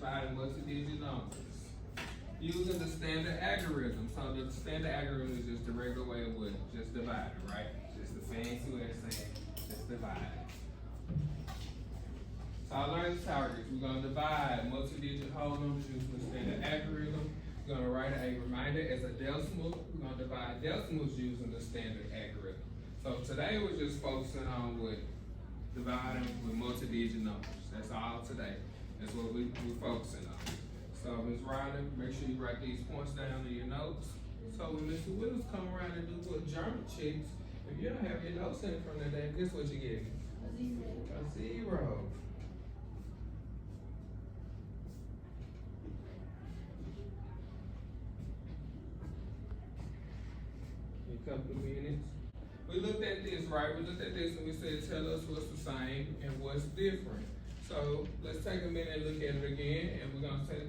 dividing multi-digit numbers using the standard algorithm. So the standard algorithm is just the regular way of what? Just dividing, right? Just the fancy way of saying just divide. So I learned the targets. We're going to divide multi-digit whole numbers using the standard algorithm. We're going to write a reminder as a decimal. We're going to divide decimals using the standard algorithm. So today we're just focusing on what? Dividing with multi-digit numbers. That's all today. That's what we're focusing on. So Ms. Ryder, make sure you write these points down in your notes. So when Mr. Willis come around and do what German checks, if you don't have your notes in from the day, guess what you get? A zero. In a couple of minutes. We looked at this, right? We looked at this and we said, tell us what's the same and what's different. So let's take a minute and look at it again, and we're gonna say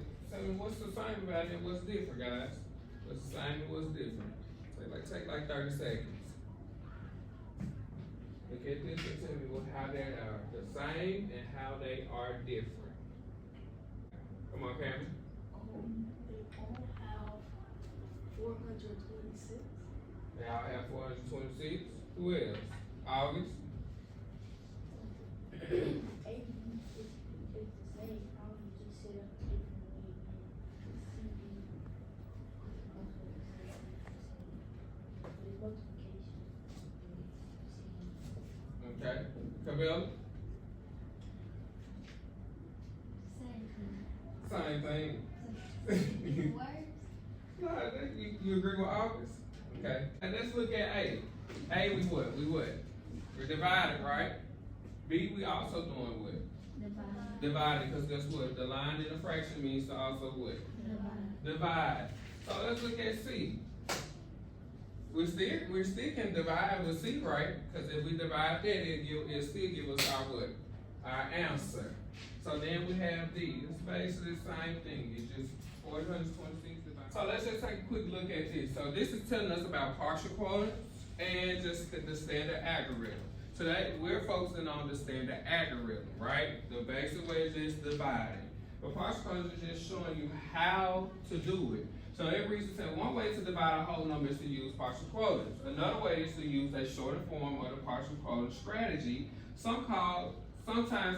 what's the same about it and what's different, guys? What's the same and what's different? Take like 30 seconds. Look at this and tell me how they are the same and how they are different. Come on, Cameron. They all have 426. They all have 426. Who else? August. Okay. Camille? Same thing. No, you agree with August? Okay. And let's look at A. A, we what? We're dividing, right? B, we also doing what? Dividing, because guess what? The line in the fraction means to also what? Divide. So let's look at C. We still can divide with C, right? Because if we divide that, it'll still give us our what? Our answer. So then we have D. It's basically the same thing. It's just 426 divided. So let's just take a quick look at this. So this is telling us about partial quotients and just the standard algorithm. Today we're focusing on the standard algorithm, right? The basic way is just dividing. But partial quotients is just showing you how to do it. So every reason said one way to divide a whole number is to use partial quotients. Another way is to use a shorter form of the partial quotient strategy, sometimes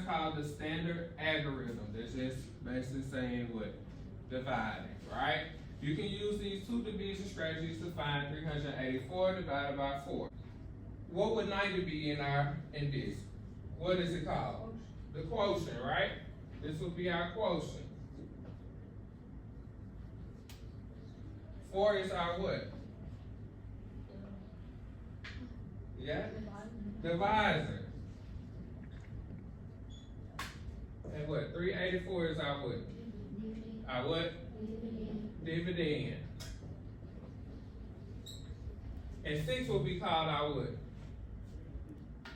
called the standard algorithm. That's just basically saying what? Dividing, right? You can use these two division strategies to find 384 divided by 4. What would 90 be in this? What is it called? The quotient, right? This would be our quotient. 4 is our what? Yeah? Divisor. And what? 384 is our what? Our what? Dividend. And 6 will be called our what?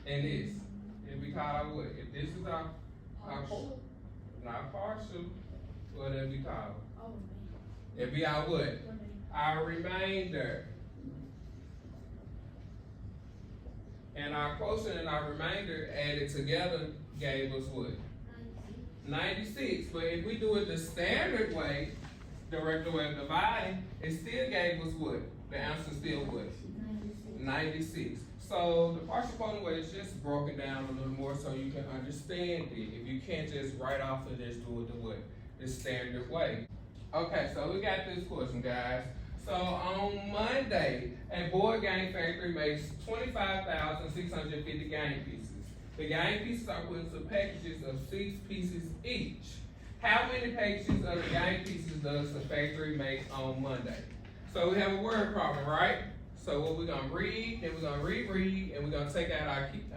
And this. It'll be called our what? If this is our not partial, what it'll be called? It'll be our what? Our remainder. And our quotient and our remainder added together gave us what? 96. But if we do it the standard way, the regular way of dividing, it still gave us what? The answer still what? 96. So the partial quotient way is just broken down a little more so you can understand it. If you can't just write off and just do it the what? The standard way. Okay, so we got this question, guys. So on Monday, a board game factory makes 25,650 game pieces. The game pieces are put into packages of 6 pieces each. How many packages of the game pieces does the factory make on Monday? So we have a word problem, right? So what we're gonna read, then we're gonna reread, and we're gonna take out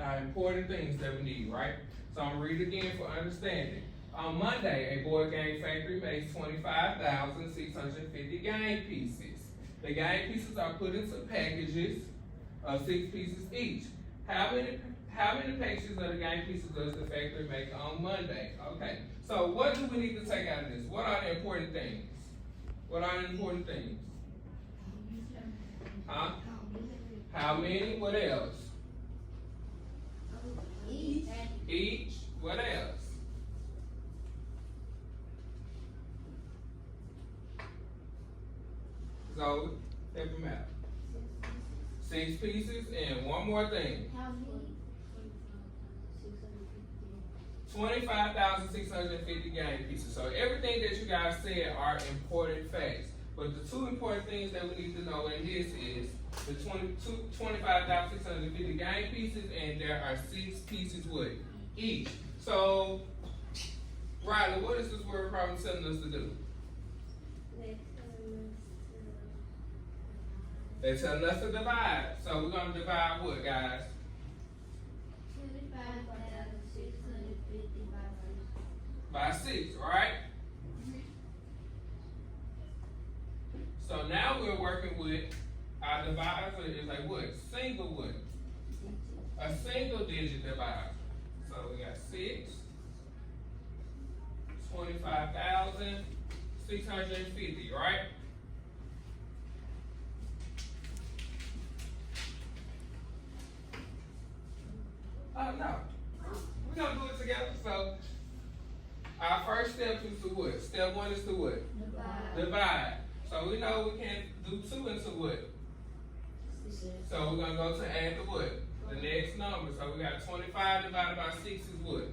our important things that we need, right? So I'm gonna read again for understanding. On Monday, a board game factory makes 25,650 game pieces. The game pieces are put into packages of 6 pieces each. How many packages of the game pieces does the factory make on Monday? Okay, so what do we need to take out of this? What are the important things? What are the important things? Huh? How many? What else? Each. What else? go, help him out. 6 pieces, and one more thing. How many? 25,650 game pieces. So everything that you guys said are important facts. But the two important things that we need to know in this is the 25,650 game pieces, and there are 6 pieces with each. So, Riley, what is this word problem telling us to do? They're telling us to divide. So we're gonna divide what, guys? 25,650 By 6, right? So now we're working with our divisor is like what? Single what? A single digit divisor. So we got 6, 25,650, right? Oh no. We're gonna do it together. So our first step is to what? Step 1 is to what? Divide. So we know we can't do 2 into what? So we're gonna go to add the what? The next number. So we got 25 divided by 6 is what?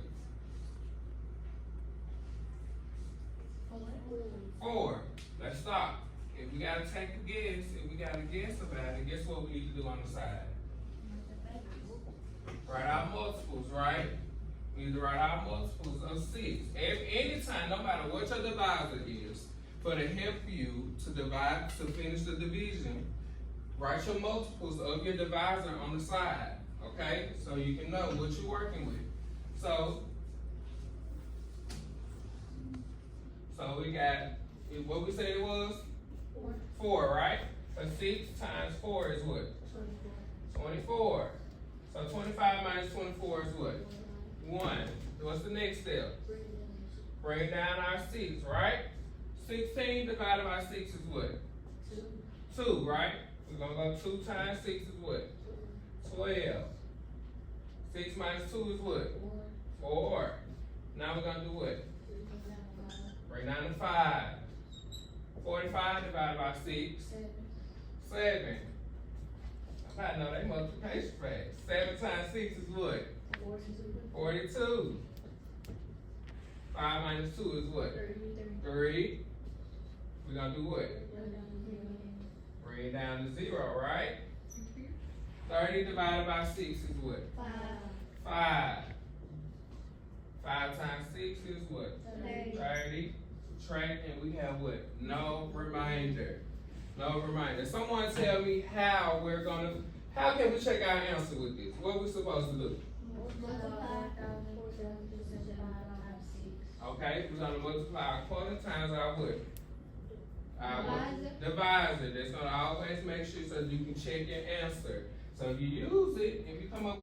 4. Let's stop. If we gotta take a guess, if we gotta guess about it, guess what we need to do on the side? Write our multiples, right? We need to write our multiples of 6. Anytime, no matter what your divisor is, for to help you to divide, to finish the division, write your multiples of your divisor on the side, okay? So you can know what you're working with. So we got, what we said it was? 4, right? So 6 times 4 is what? 24. So 25 minus 24 is what? 1. What's the next step? Bring down our 6, right? 16 divided by 6 is what? 2, right? We're gonna go 2 times 6 is what? 12. 6 minus 2 is what? 4. Now we're gonna do what? Bring down to 5. 45 divided by 6. 7. I know they multiplication facts. 7 times 6 is what? 42. 5 minus 2 is what? 3. We're gonna do what? Bring it down to 0, right? 30 divided by 6 is what? 5. 5 times 6 is what? 30. Subtract, and we have what? No remainder. No reminder. Someone tell me how can we check our answer with this? What we supposed to do? Okay, we're gonna multiply our quarter times our what? Our what? Divisor. That's gonna always make sure so you can check your answer. So if you use it, if you come up